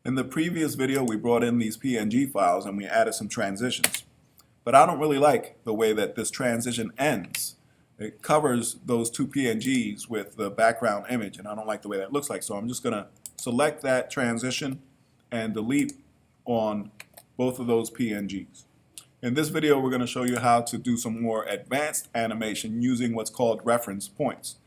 In the previous video, we brought in these PNG files and we added some transitions. But I don't really like the way that this transition ends. It covers those two PNGs with the background image, and I don't like the way that looks like. So I'm just going to select that transition and delete on both of those PNGs. In this video, we're going to show you how to do some more advanced animation using what's called reference points.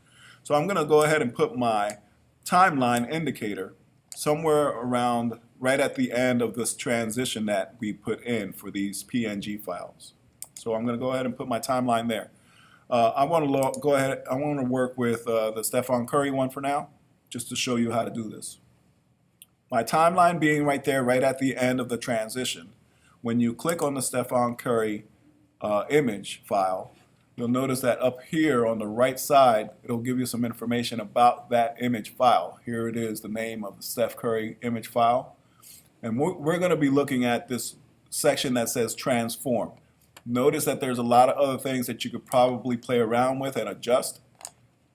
So I'm going to go ahead and put my timeline indicator somewhere around right at the end of this transition that we put in for these PNG files. So I'm going to go ahead and put my timeline there. I want to work with the Stephen Curry one for now, just to show you how to do this. My timeline being right there, right at the end of the transition. When you click on the Stephen Curry image file, you'll notice that up here on the right side, it'll give you some information about that image file. Here it is, the name of the Steph Curry image file. And we're going to be looking at this section that says transform. Notice that there's a lot of other things that you could probably play around with and adjust,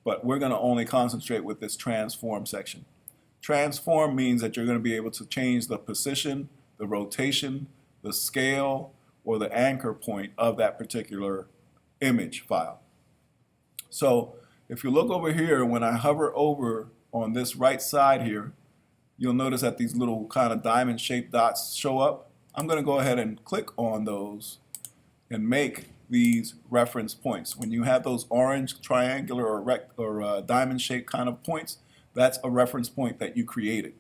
but we're going to only concentrate with this transform section. Transform means that you're going to be able to change the position, the rotation, the scale, or the anchor point of that particular image file. So if you look over here, when I hover over on this right side here, you'll notice that these little kind of diamond shaped dots show up. I'm going to go ahead and click on those and make these reference points. When you have those orange, triangular, or diamond shaped kind of points, that's a reference point that you created.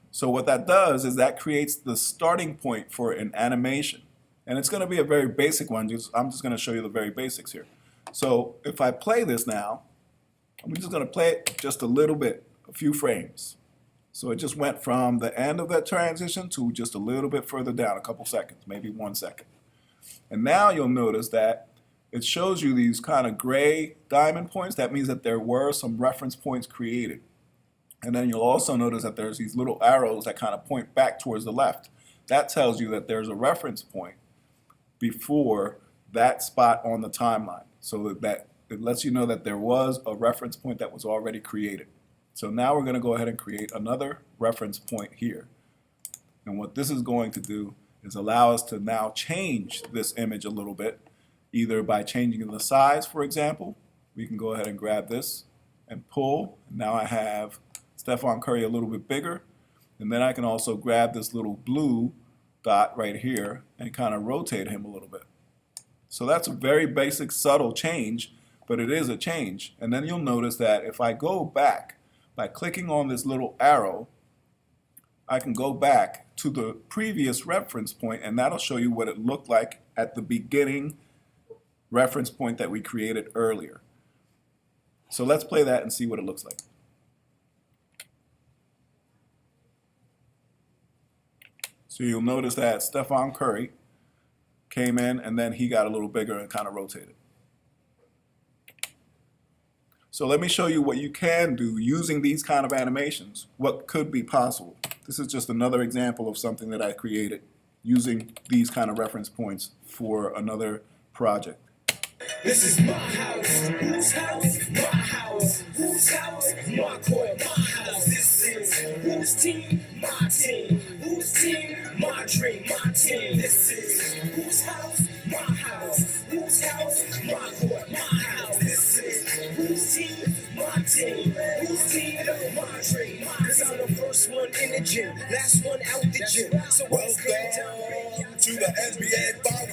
So what that does is that creates the starting point for an animation. And it's going to be a very basic one. I'm just going to show you the very basics here. So if I play this now, I'm just going to play it just a little bit, a few frames. So it just went from the end of that transition to just a little bit further down, a couple seconds, maybe 1 second. And now you'll notice that it shows you these kind of gray diamond points. That means that there were some reference points created. And then you'll also notice that there's these little arrows that kind of point back towards the left. That tells you that there's a reference point before that spot on the timeline. So that it lets you know that there was a reference point that was already created. So now we're going to go ahead and create another reference point here. And what this is going to do is allow us to now change this image a little bit, either by changing the size, for example. We can go ahead and grab this and pull. Now I have Stephen Curry a little bit bigger, and then I can also grab this little blue dot right here and kind of rotate him a little bit. So that's a very basic, subtle change, but it is a change. And then you'll notice that if I go back by clicking on this little arrow, I can go back to the previous reference point, and that'll show you what it looked like at the beginning reference point that we created earlier. So let's play that and see what it looks like. So you'll notice that Stephen Curry came in and then he got a little bigger and kind of rotated. So let me show you what you can do using these kind of animations, what could be possible. This is just another example of something that I created using these kind of reference points for another project. This is my house. Whose house? My house. Whose house? My court. My house. This is whose team? My team. Whose team? My dream. My team. This is whose house? My house. Whose house? My court. My house. This is whose team? My team. Whose team? My dream. Cause I'm the first one in the gym, last one out the gym. So welcome to the NBA Finals.